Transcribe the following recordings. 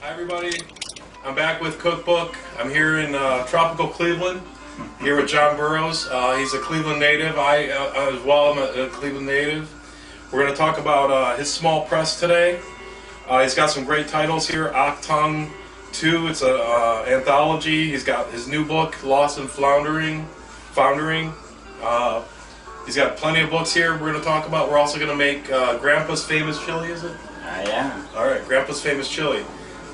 Hi everybody, I'm back with Cookbook. I'm here in tropical Cleveland, here with John Burroughs. He's a Cleveland native. I as well am a Cleveland native. We're going to talk about his small press today. He's got some great titles here. Octung 2, it's an anthology. He's got his new book, Lost and Foundering. He's got plenty of books here we're going to talk about. We're also going to make Grandpa's Famous Chili, is it? Yeah. All right, Grandpa's Famous Chili.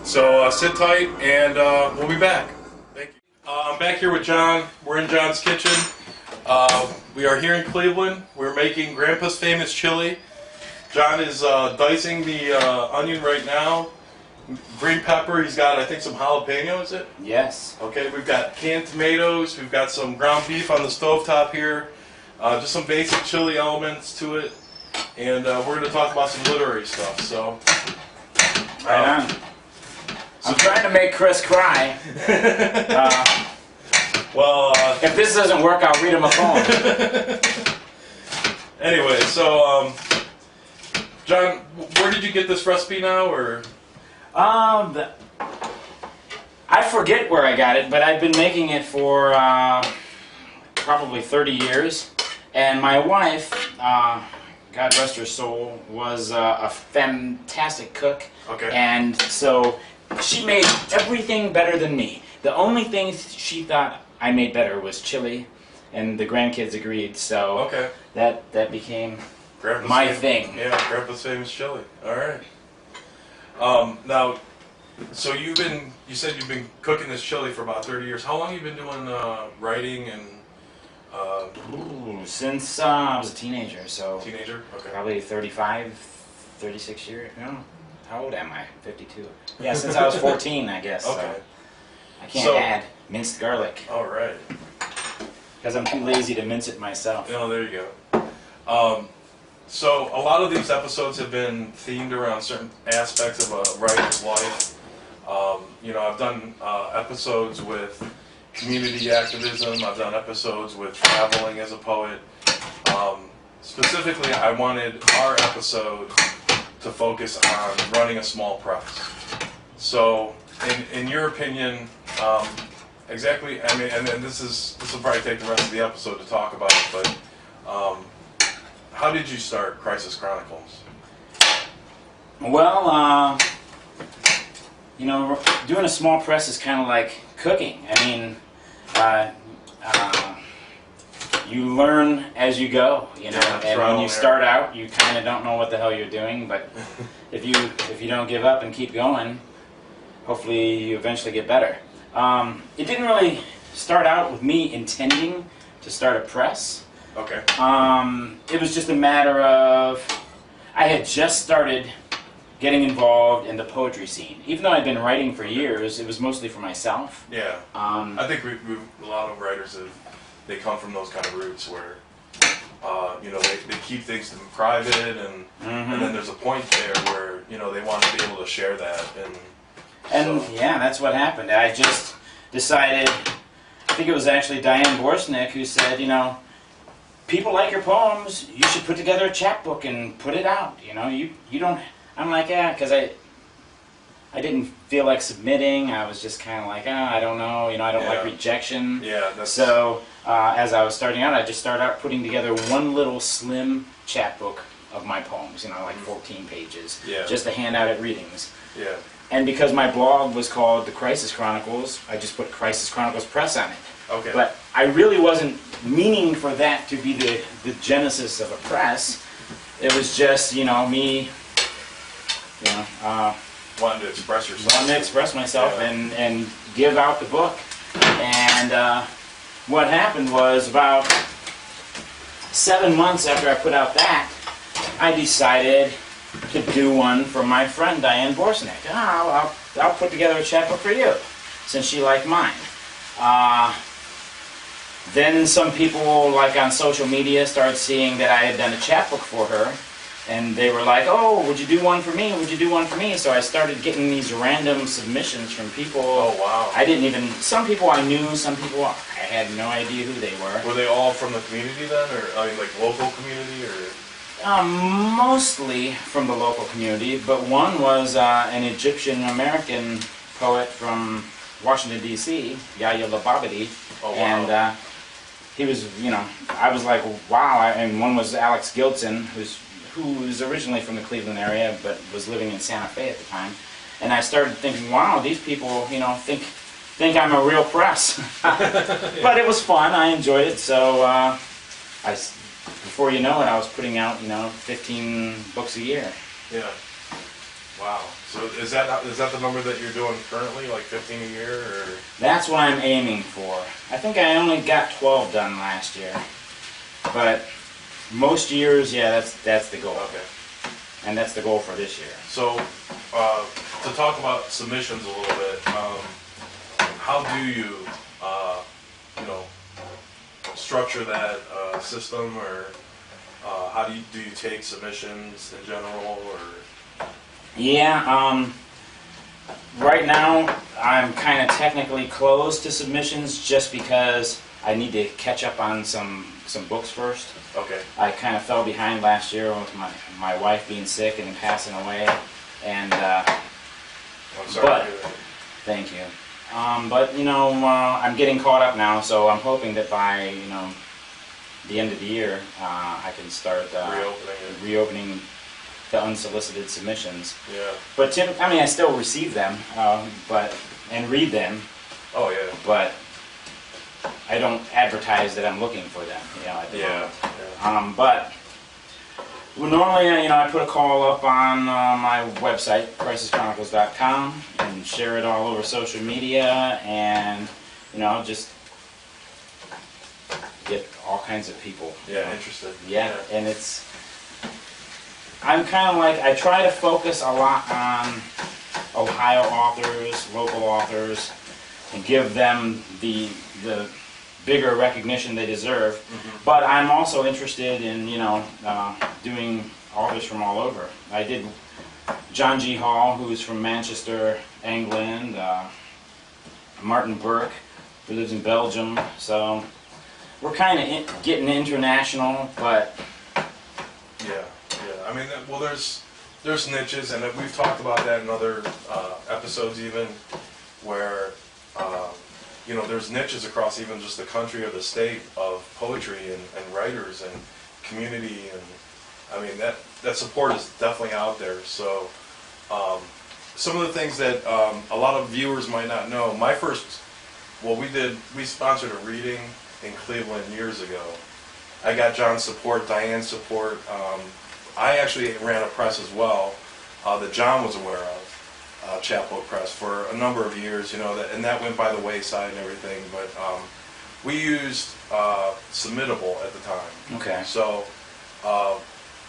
So sit tight, and we'll be back. Thank you. I'm back here with John. We're in John's kitchen. We are here in Cleveland. We're making Grandpa's Famous Chili. John is dicing the onion right now. Green pepper. He's got, I think, some jalapeno, is it? Yes. Okay, we've got canned tomatoes. We've got some ground beef on the stovetop here. Just some basic chili elements to it. And we're going to talk about some literary stuff. So, right on. I'm trying to make Chris cry. If this doesn't work, I'll read him a poem. Anyway, so John, where did you get this recipe now, or? I forget where I got it, but I've been making it for probably 30 years, and my wife, God rest her soul, was a fantastic cook. Okay. And so she made everything better than me. The only thing she thought I made better was chili, and the grandkids agreed. So okay, that became Grandpa's my thing. Yeah, Grandpa's Famous Chili. All right. Now, so you said you've been cooking this chili for about 30 years. How long have you been doing writing and? Since I was a teenager, so Teenager? Okay. probably 35, 36 years. No, how old am I? 52. Yeah, since I was 14, I guess. Okay. So I can't add minced garlic All right. because I'm too lazy to mince it myself. Oh, there you go. So a lot of these episodes have been themed around certain aspects of a writer's life. I've done episodes with community activism. I've done episodes with traveling as a poet. Specifically, I wanted our episode to focus on running a small press. So, in your opinion, exactly. I mean, and then this will probably take the rest of the episode to talk about it. But how did you start Crisis Chronicles? Well, doing a small press is kind of like cooking. I mean, you learn as you go, and when you start out, you kind of don't know what the hell you're doing, but if you don't give up and keep going, hopefully you eventually get better. It didn't really start out with me intending to start a press. Okay. It was just a matter of I had just started getting involved in the poetry scene. Even though I'd been writing for years, it was mostly for myself. Yeah. I think a lot of writers they come from those kind of roots where they keep things private, and then there's a point there where they want to be able to share that, yeah, that's what happened. I just decided. I think it was actually Diane Borsnick who said, people like your poems. You should put together a chapbook and put it out. You don't. I'm like, because I didn't feel like submitting. I was just kind of like, I don't know, I don't like rejection. Yeah. So as I was starting out, I just started out putting together one little slim chapbook of my poems, like 14 pages, just to hand out at readings. Yeah. And because my blog was called The Crisis Chronicles, I just put Crisis Chronicles Press on it. Okay. But I really wasn't meaning for that to be the genesis of a press. It was just, me, wanting to express yourself. Wanting to express myself and give out the book. And what happened was about 7 months after I put out that, I decided to do one for my friend Diane Borsnick. I'll put together a chapbook for you, since she liked mine. Then some people, like on social media, started seeing that I had done a chapbook for her, and they were like, "Oh, would you do one for me? Would you do one for me?" So I started getting these random submissions from people. Oh, wow. Some people I knew, some people I had no idea who they were. Were they all from the community then, or like local community, or? Mostly from the local community, but one was an Egyptian-American poet from Washington, D.C., Yahya Lababadi. Oh, wow. And he was, I was like, wow. And one was Alex Gilson, who was originally from the Cleveland area, but was living in Santa Fe at the time. And I started thinking, wow, these people, think I'm a real press. But it was fun. I enjoyed it. So before you know it, I was putting out, 15 books a year. Yeah. Wow. So is that the number that you're doing currently, like 15 a year, or? That's what I'm aiming for. I think I only got 12 done last year, but most years, yeah, that's the goal. Okay. And that's the goal for this year. So to talk about submissions a little bit, how do you, structure that system, or how do you take submissions in general, or? Yeah, right now I'm kind of technically closed to submissions just because I need to catch up on some books first. Okay. I kind of fell behind last year with my wife being sick and passing away, and I'm sorry to hear that. thank you. But I'm getting caught up now, so I'm hoping that by the end of the year I can start reopening the unsolicited submissions. Yeah. But I still receive them, and read them. Oh yeah. But I don't advertise that I'm looking for them. At the moment. But normally, I put a call up on my website, crisischronicles.com, and share it all over social media, and just get all kinds of people. Yeah, interested. Yeah, and I'm kind of like, I try to focus a lot on Ohio authors, local authors, and give them the bigger recognition they deserve. Mm-hmm. But I'm also interested in, doing authors from all over. I did John G. Hall, who's from Manchester, England, Martin Burke, who lives in Belgium. So we're kind of getting international, but... Yeah. Well, there's niches, and we've talked about that in other episodes even, where there's niches across even just the country or the state of poetry and writers and community, and that support is definitely out there. So some of the things that a lot of viewers might not know, we sponsored a reading in Cleveland years ago. I got John's support, Diane's support. I actually ran a press as well that John was aware of, Chapbook Press, for a number of years, and that went by the wayside and everything. But we used Submittable at the time. Okay. So,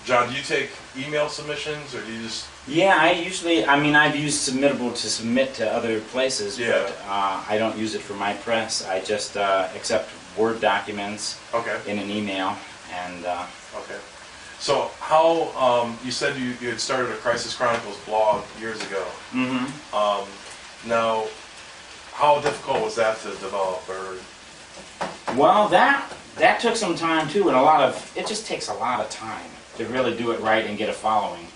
John, do you take email submissions, or do you just? Yeah, I've used Submittable to submit to other places, but I don't use it for my press. I just accept Word documents in an email, and... Okay. So how, you said you had started a Crisis Chronicles blog years ago. Mm-hmm. Now, how difficult was that to develop? Well, that took some time too, and it just takes a lot of time to really do it right and get a following.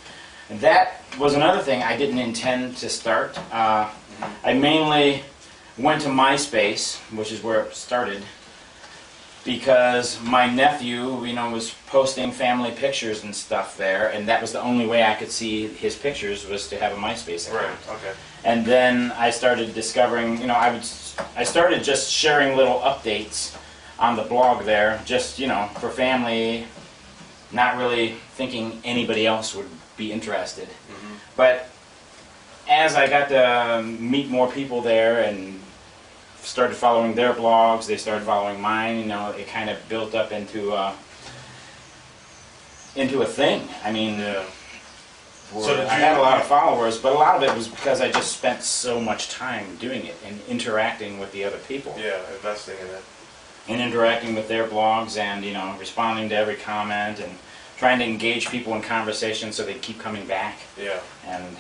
And that was another thing I didn't intend to start. I mainly went to MySpace, which is where it started, because my nephew, was posting family pictures and stuff there, and that was the only way I could see his pictures, was to have a MySpace account. Right. Okay. And then I started discovering, I started just sharing little updates on the blog there, just, for family, not really thinking anybody else would be interested. Mm-hmm. But as I got to meet more people there and started following their blogs, they started following mine, it kind of built up into a thing. I had a lot of followers, but a lot of it was because I just spent so much time doing it and interacting with the other people. Yeah, investing in it. And interacting with their blogs and, responding to every comment and trying to engage people in conversation so they keep coming back. Yeah. And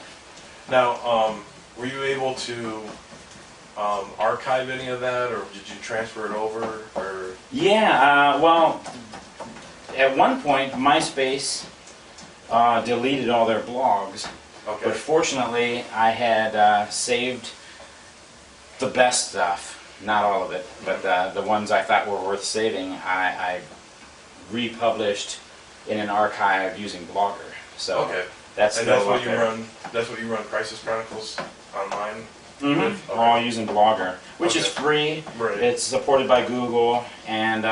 now, were you able to archive any of that, or did you transfer it over? Or yeah, well, at one point, MySpace deleted all their blogs. Okay. But fortunately, I had saved the best stuff, not all of it, but the ones I thought were worth saving, I republished in an archive using Blogger. So Okay. that's And still that's what up you there. run. That's what you run Crisis Chronicles online. Mm-hmm. with? Okay. All using Blogger, which is Okay. free. Right. It's supported by Google and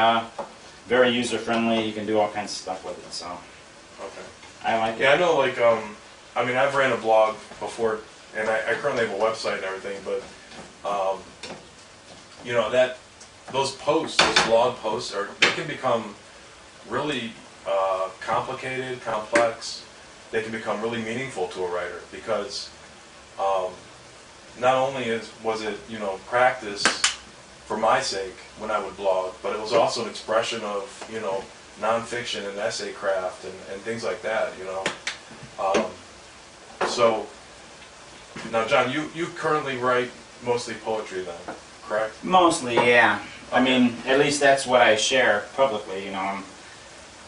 very user friendly. You can do all kinds of stuff with it. So Okay. I like it. Yeah, I know. Like, I mean, I've ran a blog before, and I currently have a website and everything. But, you know, those posts, those blog posts, they can become really complicated, complex. They can become really meaningful to a writer because not only was it, you know, practice for my sake when I would blog, but it was also an expression of, you know, nonfiction and essay craft and things like that, you know. So now, John, you currently write mostly poetry then, correct? Mostly, yeah. I mean, at least that's what I share publicly. You know,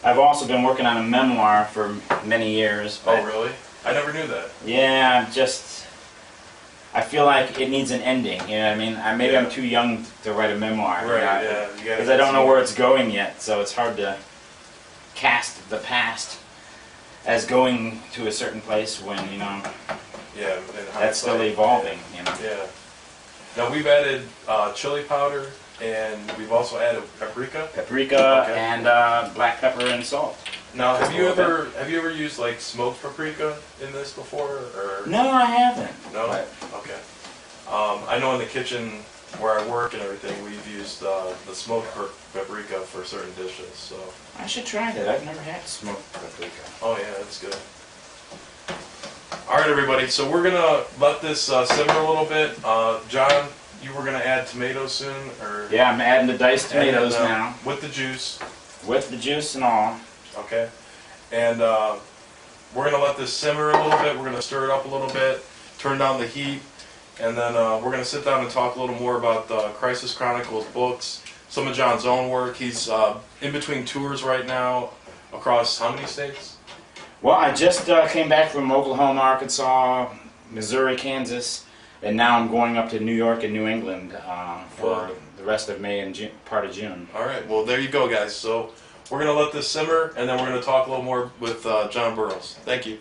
I've also been working on a memoir for many years. But Oh, really? I never knew that. yeah, I feel like it needs an ending. You know what I mean? Maybe I'm too young to write a memoir. Right, yeah. Because I don't know where it's going yet, so it's hard to cast the past as going to a certain place when, you know, Yeah, in that's still hindsight, evolving, you know. Yeah. Now we've added chili powder, and we've also added paprika. Paprika Okay. and black pepper and salt. Now, Just have a you little ever used like smoked paprika in this before, or No, I haven't. no? But Okay. I know in the kitchen where I work and everything, we've used the smoked paprika for certain dishes. So. I should try that. I've never had smoked paprika. Oh yeah, that's good. All right, everybody. So we're gonna let this simmer a little bit. John, you were gonna add tomatoes soon, or Yeah, I'm adding the diced tomatoes And, now, with the juice. with the juice and all. Okay. And we're gonna let this simmer a little bit. We're gonna stir it up a little bit, turn down the heat, and then we're gonna sit down and talk a little more about the Crisis Chronicles books, some of John's own work. He's in between tours right now across how many states? Well, I just came back from Oklahoma, Arkansas, Missouri, Kansas, and now I'm going up to New York and New England for Wow. the rest of May and part of June. All right. Well, there you go, guys. So we're gonna let this simmer, and then we're gonna talk a little more with John Burroughs. Thank you.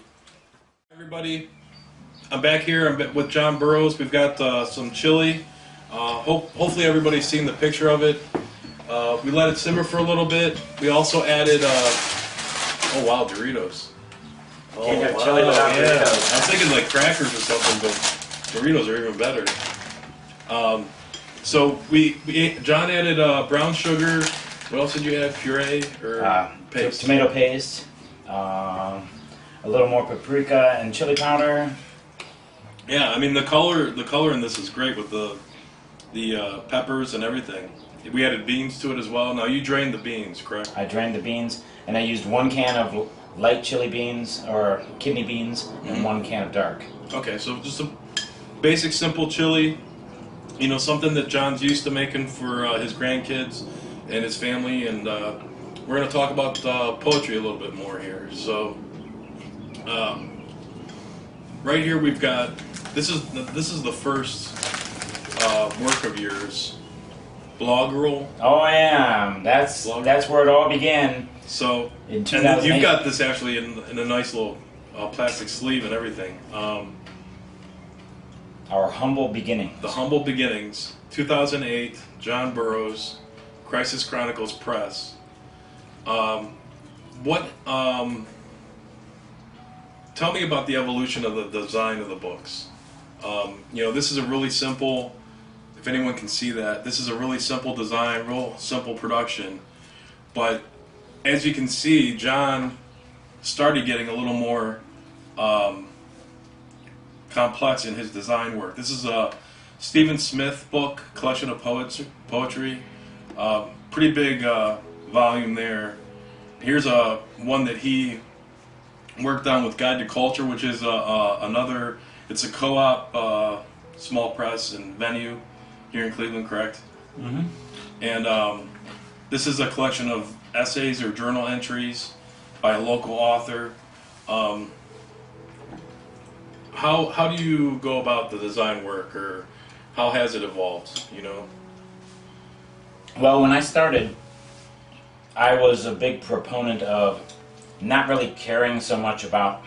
Everybody, I'm back here. I'm with John Burroughs. We've got some chili. Hopefully everybody's seen the picture of it. We let it simmer for a little bit. We also added, oh wow, Doritos. Oh, Can't have chili without yeah. Doritos. I was thinking like crackers or something, but Doritos are even better. So John added brown sugar. What else did you add? Puree or paste? Tomato paste, a little more paprika and chili powder. Yeah, I mean the color in this is great with the peppers and everything. We added beans to it as well. Now you drained the beans, correct? I drained the beans, and I used 1 can of light chili beans, or kidney beans, and 1 can of dark. Okay, so just a basic, simple chili. You know, something that John's used to making for his grandkids and his family, and we're going to talk about poetry a little bit more here. So, right here we've got this is the first work of yours, Bloggerel. Oh yeah, that's where it all began. So, In and 2008. you've got this actually in a nice little plastic sleeve and everything. Our humble beginnings. The Humble Beginnings, 2008, John Burroughs, Crisis Chronicles Press. Tell me about the evolution of the design of the books. You know, this is a really simple, if anyone can see that, this is a really simple design, real simple production. But as you can see, John started getting a little more complex in his design work. This is a Stephen Smith book, collection of poetry. Pretty big volume there. Here's one that he worked on with Guide to Culture, which is another. It's a co-op small press and venue here in Cleveland, correct? Mm-hmm. And this is a collection of essays or journal entries by a local author. Um, how do you go about the design work, or how has it evolved? You know. Well, when I started, I was a big proponent of not really caring so much about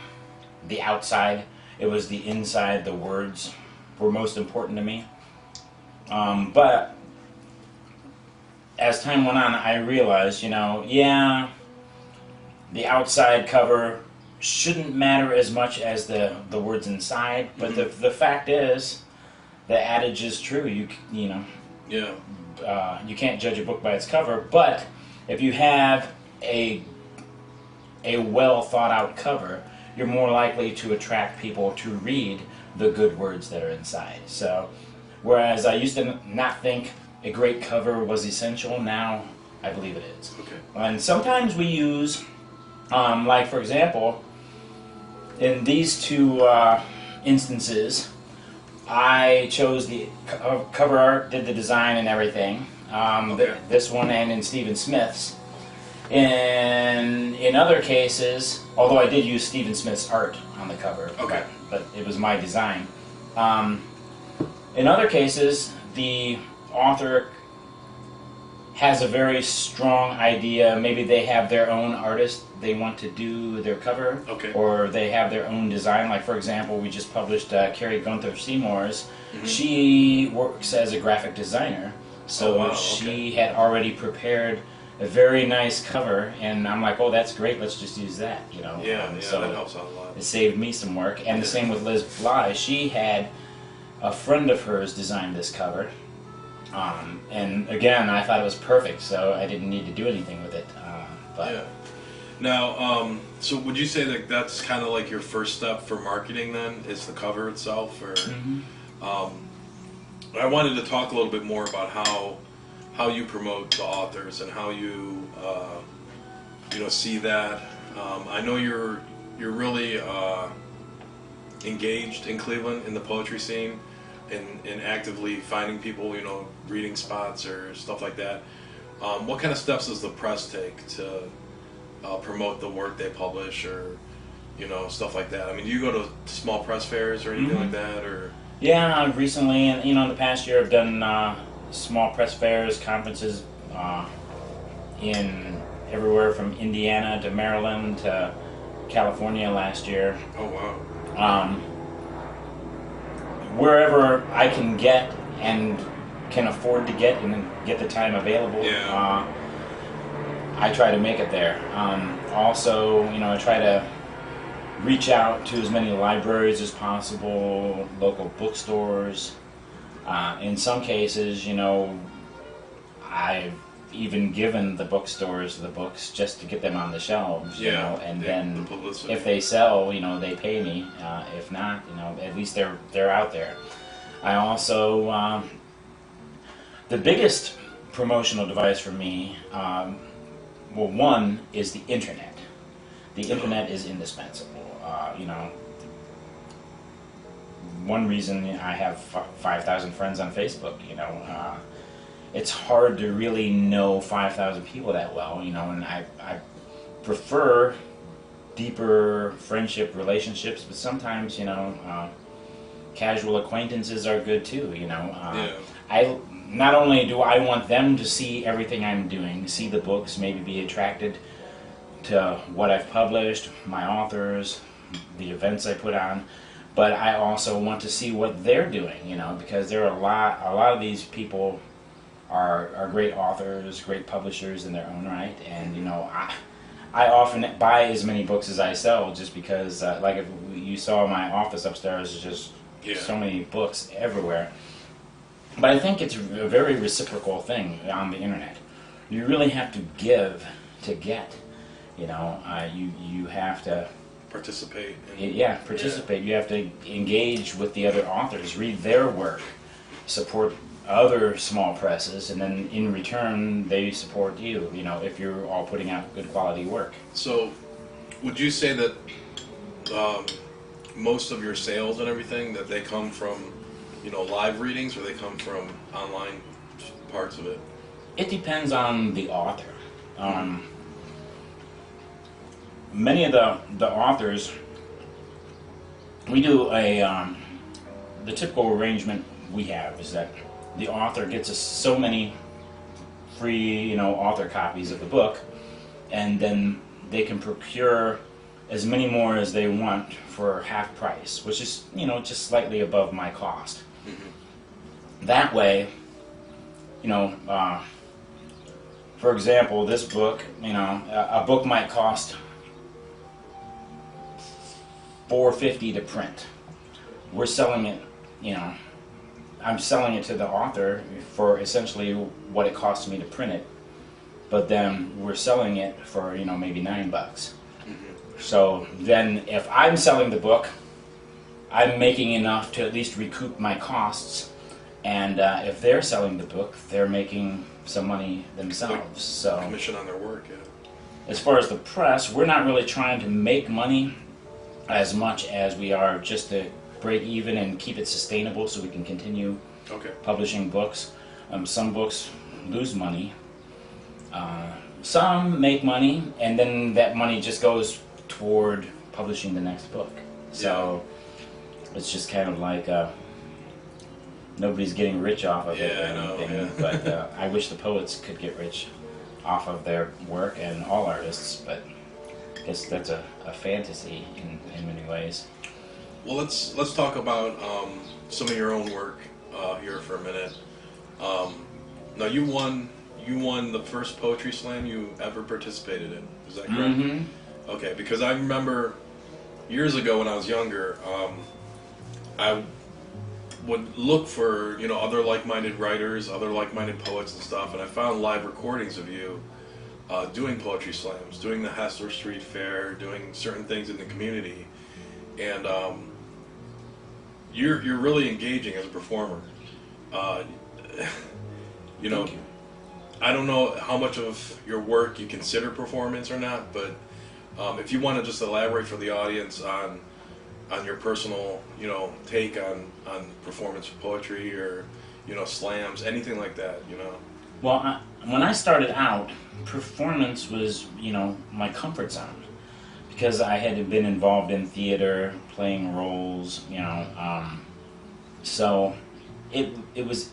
the outside. It was the inside, the words were most important to me. But as time went on, I realized, yeah, the outside cover shouldn't matter as much as the words inside. But the fact is, the adage is true. Yeah. You can't judge a book by its cover, but if you have a well thought out cover, you're more likely to attract people to read the good words that are inside. So, whereas I used to not think a great cover was essential, now I believe it is. Okay. And sometimes we use, like for example, in these two instances, I chose the cover art, did the design and everything. Okay. This one and in Stephen Smith's. In other cases, although I did use Stephen Smith's art on the cover, okay, but it was my design. In other cases, the author has a very strong idea. Maybe they have their own artist they want to do their cover, okay, or they have their own design. Like for example, we just published Carrie Gunther Seymour's. Mm-hmm. She works as a graphic designer, so she had already prepared a very nice cover, and I'm like, oh, that's great, let's just use that, Yeah, so that helps out a lot. It saved me some work, and the same with Liz Bly. She had a friend of hers design this cover, and again, I thought it was perfect, so I didn't need to do anything with it. Yeah. Now, so would you say that that's kind of like your first step for marketing then, is the cover itself, or? Mm-hmm. I wanted to talk a little bit more about how you promote the authors and how you see that. I know you're really engaged in Cleveland in the poetry scene, and actively finding people, reading spots or stuff like that. What kind of steps does the press take to promote the work they publish, or stuff like that? I mean, do you go to small press fairs or anything like that, or? Yeah, recently, and in the past year, I've done small press fairs, conferences in everywhere from Indiana to Maryland to California last year. Oh wow! Wherever I can get and can afford to get and get the time available, I try to make it there. Also, I try to reach out to as many libraries as possible, local bookstores. In some cases, I've even given the bookstores the books just to get them on the shelves, and then if they sell, they pay me. If not, at least they're out there. I also, the biggest promotional device for me, one is the internet. The internet is indispensable. One reason I have 5,000 friends on Facebook, it's hard to really know 5,000 people that well, and I prefer deeper friendship relationships, but sometimes, casual acquaintances are good too, Not only do I want them to see everything I'm doing, see the books, maybe be attracted to what I've published, my authors, the events I put on, but I also want to see what they're doing, because there are a lot of these people are great authors, great publishers in their own right, and I often buy as many books as I sell, just because, like if you saw my office upstairs, there's just so many books everywhere. But I think it's a very reciprocal thing on the internet. You really have to give to get. You have to participate. Participate. You have to engage with the other authors, read their work, support other small presses, and then in return they support you. If you're all putting out good quality work. So, would you say that most of your sales and everything that they come from, live readings, or they come from online parts of it? It. It depends on the author. many of the authors, we do the typical arrangement we have is that the author gets us so many free, author copies of the book, and then they can procure as many more as they want for half price, which is, just slightly above my cost. Mm-hmm. That way, for example, this book, a book might cost $4.50 to print. We're selling it, I'm selling it to the author for essentially what it costs me to print it, but then we're selling it for, maybe $9. Mm-hmm. So then if I'm selling the book, I'm making enough to at least recoup my costs, and if they're selling the book, they're making some money themselves. So commission on their work, yeah. As far as the press, we're not really trying to make money as much as we are just to break even and keep it sustainable so we can continue publishing books. Some books lose money. Some make money, and then that money just goes toward publishing the next book. So it's just kind of like nobody's getting rich off of it or anything. Yeah. But I wish the poets could get rich off of their work, and all artists, but I guess that's a fantasy in many ways. Well, let's talk about some of your own work here for a minute. Now, you won the first poetry slam you ever participated in. Is that correct? Mm-hmm. Okay, because I remember years ago when I was younger, I would look for other like-minded writers, other like-minded poets and stuff, and I found live recordings of you doing poetry slams, doing the Hessler Street Fair, doing certain things in the community, and you're really engaging as a performer. Thank you. I don't know how much of your work you consider performance or not, but if you want to just elaborate for the audience on your personal, take on performance of poetry or, slams, anything like that, Well, when I started out, performance was, my comfort zone, because I had been involved in theater, playing roles, so it was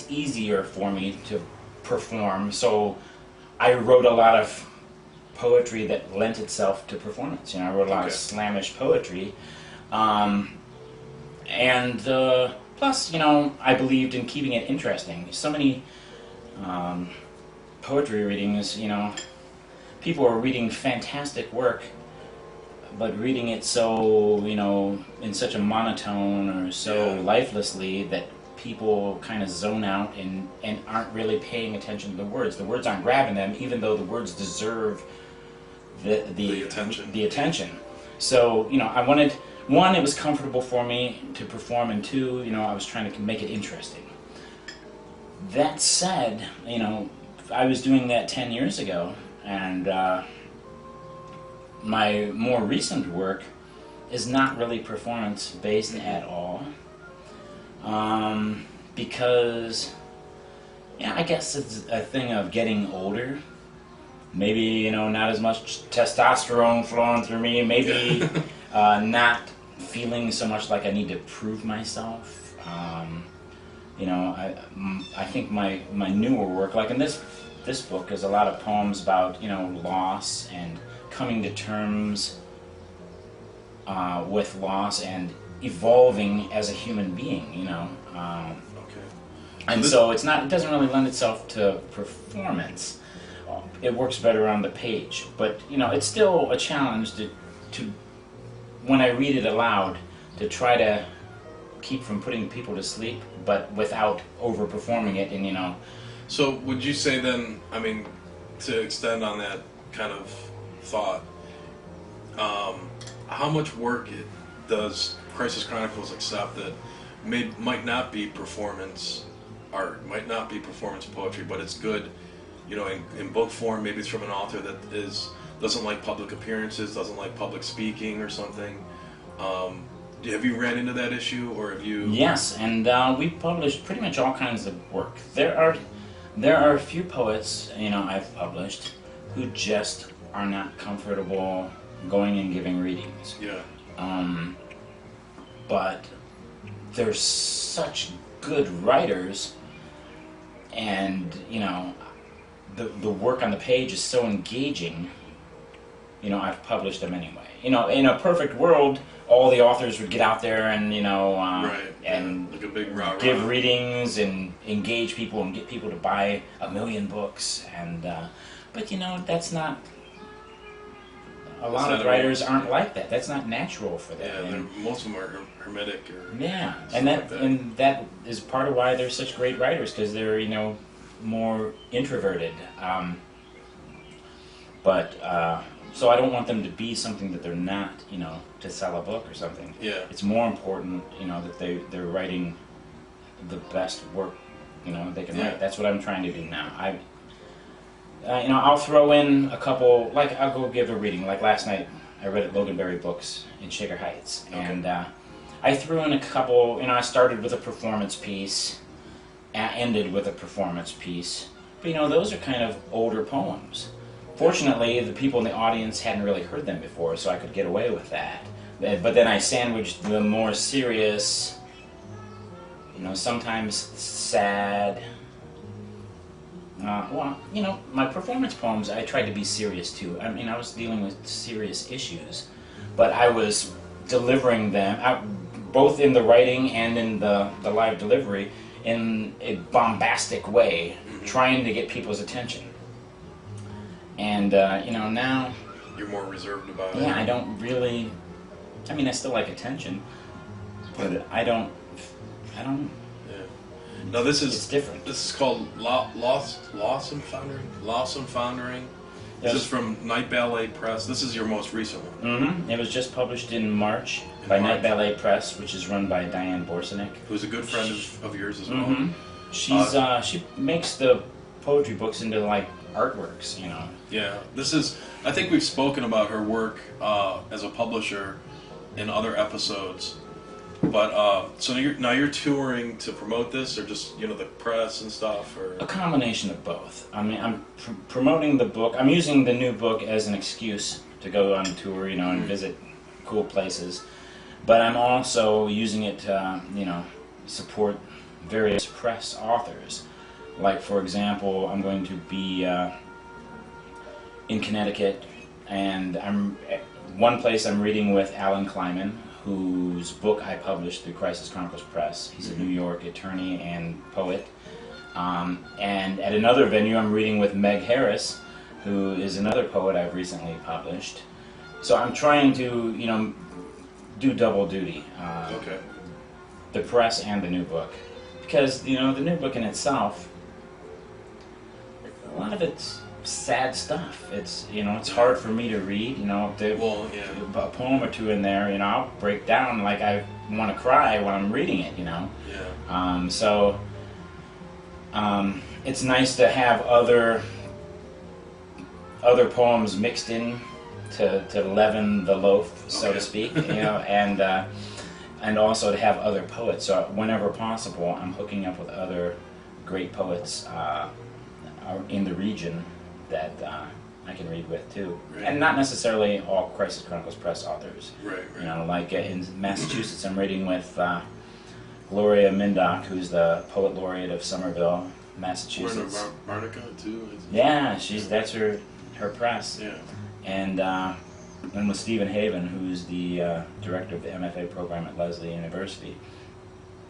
easier for me to perform, so I wrote a lot of poetry that lent itself to performance. I wrote a lot of slamish poetry, and plus, I believed in keeping it interesting. So many poetry readings, people are reading fantastic work, but reading it so, in such a monotone or so lifelessly that people kind of zone out and aren't really paying attention to the words. The words aren't grabbing them, even though the words deserve the attention. So, I wanted, one, it was comfortable for me to perform, and two, I was trying to make it interesting. That said, I was doing that 10 years ago, and my more recent work is not really performance-based at all, because, I guess it's a thing of getting older. Maybe, not as much testosterone flowing through me. Maybe not feeling so much like I need to prove myself. I think my newer work, like in this book, is a lot of poems about, loss and coming to terms with loss and evolving as a human being, And so it doesn't really lend itself to performance. It works better on the page, but it's still a challenge to when I read it aloud, to try to keep from putting people to sleep, but without overperforming it. And So would you say then, to extend on that kind of thought, how much work does Crisis Chronicles accept that might not be performance art, might not be performance poetry, but it's good? In book form, maybe it's from an author that doesn't like public appearances, doesn't like public speaking or something. Have you ran into that issue, or have you? Yes, and we've published pretty much all kinds of work. There are a few poets, I've published, who just are not comfortable going and giving readings. Yeah. But there's such good writers, and you know, the work on the page is so engaging. You know, I've published them anyway. You know, in a perfect world, all the authors would get out there and, you know, and like a big rah-rah. give readings and engage people and get people to buy 1 million books. And but you know, that's not. A lot of writers aren't like that. That's not natural for them. Yeah, most of them are hermetic. Or yeah, and that is part of why they're such great writers, because they're, you know, more introverted. So I don't want them to be something that they're not, you know, to sell a book or something. Yeah. It's more important, you know, that they're writing the best work, you know, they can write. That's what I'm trying to do now. You know, I'll throw in a couple, like I'll go give a reading. Like last night, I read at Loganberry Books in Shaker Heights, and I threw in a couple. You know, I started with a performance piece, ended with a performance piece. But you know, those are kind of older poems. Fortunately, the people in the audience hadn't really heard them before, so I could get away with that. But then I sandwiched the more serious, you know, sometimes sad. Well, you know, my performance poems, I tried to be serious too. I mean, I was dealing with serious issues, but I was delivering them, both in the writing and in the live delivery, in a bombastic way, trying to get people's attention. And, you know, now... You're more reserved about it. Yeah, I don't really... I mean, I still like attention, but I don't... Now this is it's different. This is called Lost and Foundering. Lost and Foundering. This is from Night Ballet Press. This is your most recent one. Mm-hmm. It was just published in March by Night Ballet Press, which is run by Diane Borsinek, who's a good friend of yours as well. Mm-hmm. She makes the poetry books into like artworks, you know. Yeah, this is. I think we've spoken about her work as a publisher in other episodes. But so now you're touring to promote this, or just, you know, the press and stuff, or a combination of both. I mean, I'm promoting the book. I'm using the new book as an excuse to go on tour, you know, and visit cool places. But I'm also using it to, you know, support various press authors. Like, for example, I'm going to be in Connecticut, and one place I'm reading with Alan Kleiman, whose book I published through Crisis Chronicles Press. He's a New York attorney and poet. And at another venue, I'm reading with Meg Harris, who is another poet I've recently published. So I'm trying to, you know, do double duty. The press and the new book. Because, you know, the new book in itself, a lot of it's sad stuff. It's, you know, it's hard for me to read, you know. A poem or two in there, you know, I'll break down like I want to cry when I'm reading it, you know. It's nice to have other poems mixed in to leaven the loaf, so to speak, you know, and also to have other poets. So whenever possible, I'm hooking up with other great poets in the region that I can read with too, and not necessarily all Crisis Chronicles Press authors. You know, like in Massachusetts, I'm reading with Gloria Mindock, who's the poet laureate of Somerville, Massachusetts. Barnica too. Yeah, that's her press. Yeah. And with Stephen Haven, who's the director of the MFA program at Lesley University.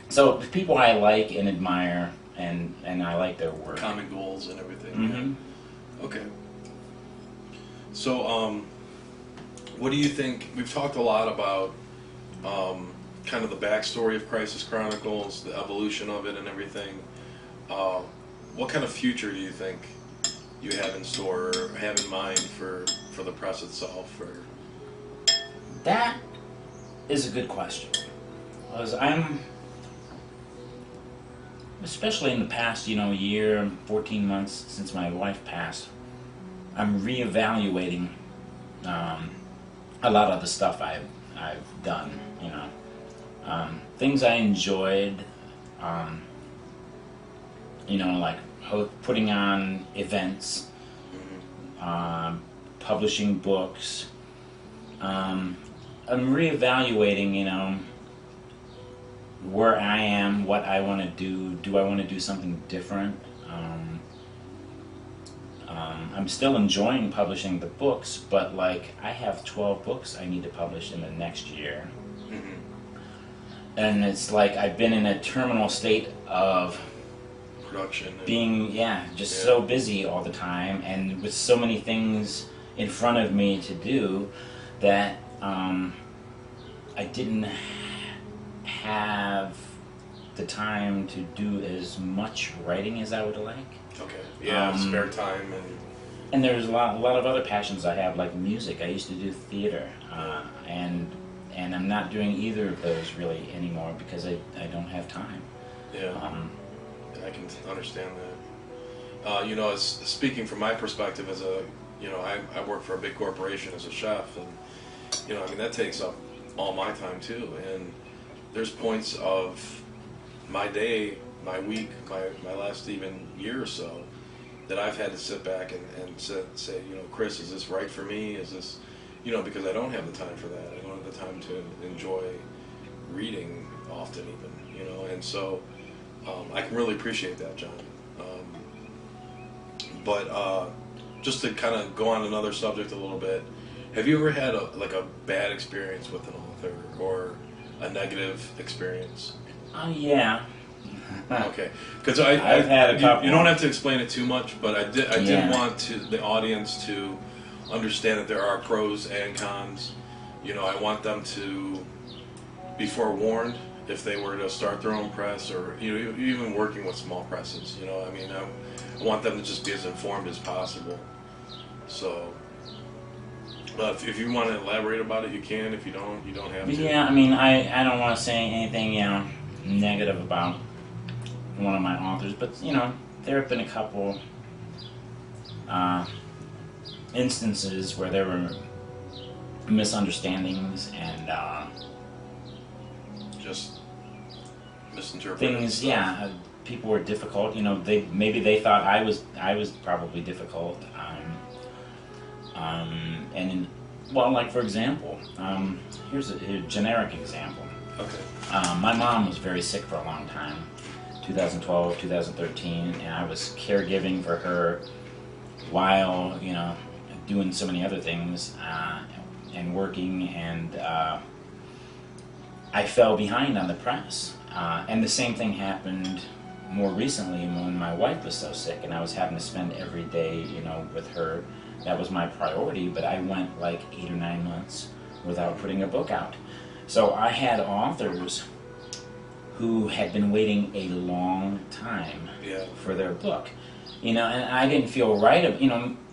So people I like and admire, and I like their work. Common goals and everything. Mm-hmm. Okay. So, what do you think? We've talked a lot about kind of the backstory of Crisis Chronicles, the evolution of it, and everything. What kind of future do you think you have in store or have in mind for the press itself? Or that is a good question. Because I'm, especially in the past, you know, year, 14 months since my wife passed, I'm reevaluating a lot of the stuff I've done, you know. Things I enjoyed, you know, like putting on events, publishing books. I'm reevaluating, where I am, what I want to do. Do I want to do something different? I'm still enjoying publishing the books, but like I have 12 books I need to publish in the next year. Mm-hmm. And it's like I've been in a terminal state of Production. Being, so busy all the time and with so many things in front of me to do that I didn't have the time to do as much writing as I would like. Okay. Yeah, spare time and there's a lot of other passions I have, like music. I used to do theater, and I'm not doing either of those really anymore because I don't have time. Yeah. I can understand that. As speaking from my perspective as a, I work for a big corporation as a chef, and that takes up all my time too. And there's points of my day, my week, my last even year or so that I've had to sit back and say, Chris, is this right for me? Is this, because I don't have the time for that. I don't have the time to enjoy reading often even, and so I can really appreciate that, John. But just to kind of go on another subject a little bit, have you ever had a bad experience with an author or a negative experience? Yeah. Okay, because I've had a couple. You don't have to explain it too much, but I did want the audience to understand that there are pros and cons. I want them to be forewarned if they were to start their own press, or even working with small presses. I want them to just be as informed as possible. So, if you want to elaborate about it, you can. If you don't, you don't have to. Yeah, I don't want to say anything negative about one of my authors, but there have been a couple instances where there were misunderstandings and just misinterpreting things. stuff. Yeah, people were difficult. They thought I was probably difficult. Like for example, here's a generic example. Okay. My mom was very sick for a long time, 2012, 2013, and I was caregiving for her while, doing so many other things and working, and I fell behind on the press. And the same thing happened more recently when my wife was so sick and I was having to spend every day, with her. That was my priority, but I went like 8 or 9 months without putting a book out. So I had authors who had been waiting a long time for their book, and I didn't feel right.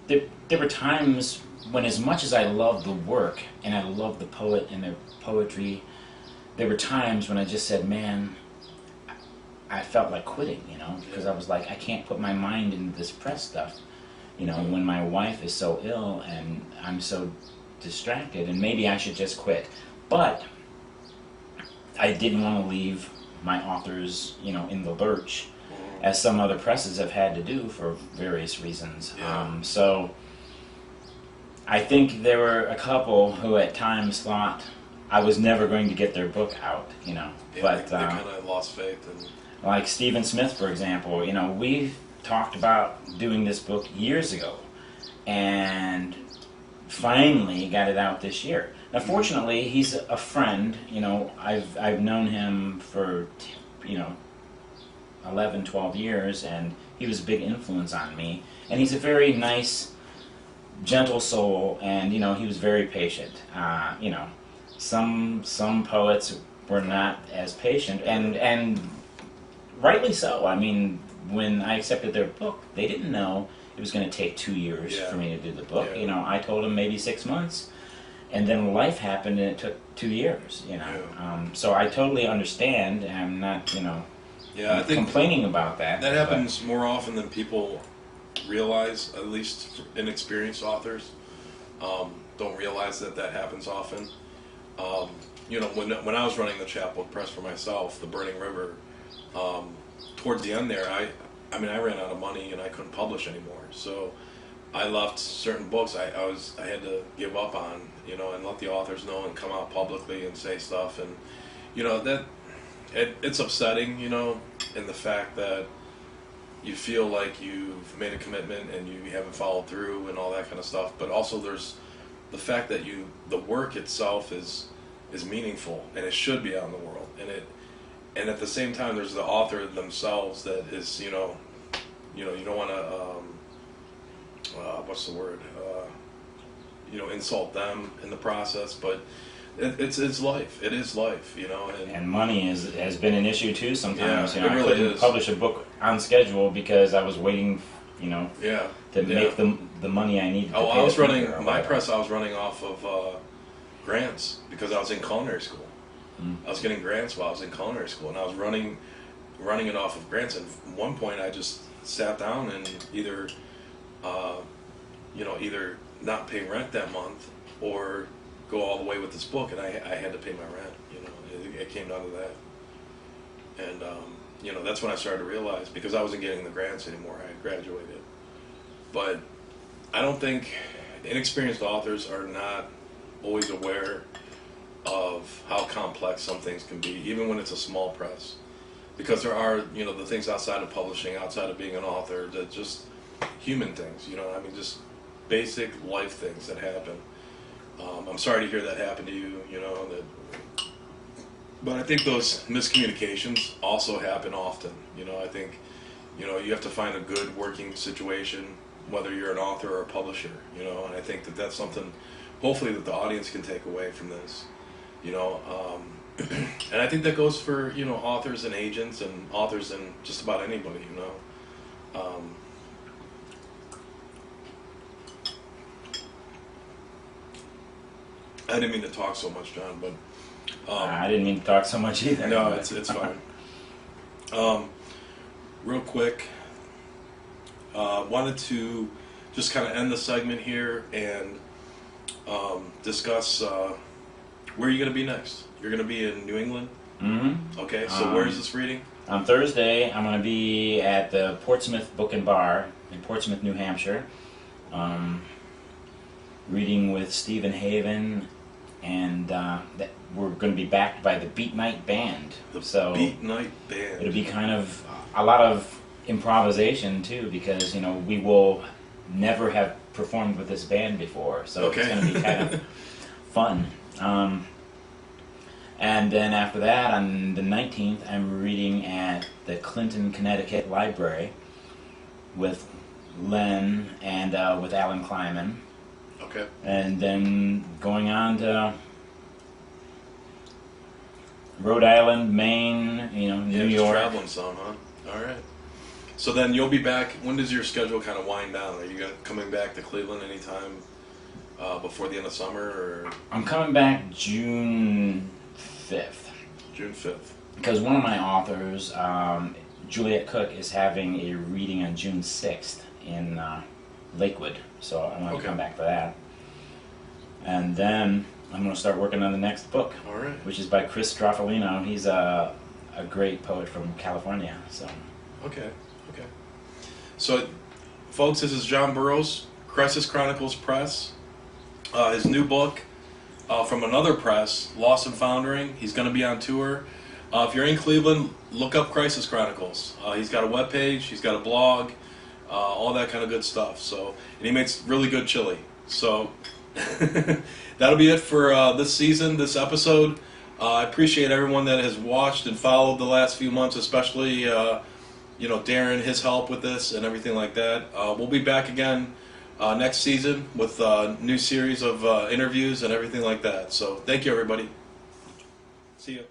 There were times when, as much as I loved the work and I loved the poet and their poetry, there were times when I just said, man, I felt like quitting, because I was like, I can't put my mind into this press stuff, when my wife is so ill and I'm so distracted, and maybe I should just quit. But I didn't want to leave my authors, in the lurch, as some other presses have had to do for various reasons. Yeah. So I think there were a couple who at times thought I was never going to get their book out, Yeah, but they kind of lost faith. Like Stephen Smith, for example, we talked about doing this book years ago, and finally got it out this year. Now, fortunately, he's a friend. I've known him for 11, 12 years, and he was a big influence on me. And he's a very nice, gentle soul, and he was very patient. Some poets were not as patient, and rightly so. When I accepted their book, they didn't know it was going to take 2 years for me to do the book. Yeah. I told them maybe 6 months, and then life happened, and it took 2 years. So I totally understand, and I'm not, I think complaining about that. That happens more often than people realize. At least inexperienced authors don't realize that happens often. When I was running the chapbook press for myself, the Burning River, towards the end there, I ran out of money and I couldn't publish anymore. So I left certain books I had to give up on, you know, and let the authors know and come out publicly and say stuff, and you know that it's upsetting, you know, in the fact that you feel like you've made a commitment and you haven't followed through and all that kind of stuff. But also there's the fact that the work itself is meaningful and it should be out in the world, and at the same time there's the author themselves that is, you know, you don't want to what's the word, you know, insult them in the process, but it's life. It is life, you know. And money has been an issue too sometimes. Yeah, you know, it really I couldn't is. publish a book on schedule because I was waiting, you know, to make the money I needed. Oh, to pay I was the running printer or my whatever. press. I was running off of grants because I was in culinary school. I was getting grants while I was in culinary school, and I was running it off of grants. And at one point, I just sat down and either not pay rent that month or go all the way with this book, and I had to pay my rent. You know, it came down to that, and you know, that's when I started to realize, because I wasn't getting the grants anymore. I had graduated, but I don't think inexperienced authors are not always aware of how complex some things can be, even when it's a small press, because there are, you know, the things outside of publishing, outside of being an author, that just human things, you know, I mean, just basic life things that happen. I'm sorry to hear that happen to you, you know, but I think those miscommunications also happen often. You know, I think, you know, you have to find a good working situation, whether you're an author or a publisher, you know, and I think that that's something, hopefully, that the audience can take away from this, you know, and I think that goes for, you know, authors and agents and authors and just about anybody, you know. I didn't mean to talk so much, John, but I didn't mean to talk so much either. no, it's fine. Real quick, wanted to just kind of end the segment here and discuss where you're going to be next. You're going to be in New England? Mm-hmm. Okay, so where is this reading? On Thursday, I'm going to be at the Portsmouth Book and Bar in Portsmouth, New Hampshire, reading with Stephen Haven, and we're going to be backed by the Beat Night Band. The Beat Night Band. It'll be kind of a lot of improvisation too, because, you know, we will never have performed with this band before, so Okay. it's going to be kind of fun. And then after that, on the 19th, I'm reading at the Clinton, Connecticut Library with Len and with Alan Kleiman. Okay. And then going on to Rhode Island, Maine, you know, New Just York. traveling some, huh? All right. So then you'll be back. When does your schedule kind of wind down? Are you coming back to Cleveland anytime before the end of summer, or I'm coming back June 5th. June 5th? Because one of my authors, Juliet Cook, is having a reading on June 6th in Lakewood, so I want to come back for that. And then I'm going to start working on the next book, All right. which is by Chris Stroffolino. He's a great poet from California. So Okay. So, folks, this is John Burroughs, Crisis Chronicles Press. His new book from another press, Lost and Foundering. He's going to be on tour. If you're in Cleveland, look up Crisis Chronicles. He's got a webpage, he's got a blog, all that kind of good stuff. So, and he makes really good chili. So, that'll be it for this season, this episode. I appreciate everyone that has watched and followed the last few months, especially you know, Darren, his help with this and everything like that. We'll be back again next season with a new series of interviews and everything like that. So thank you, everybody. See you.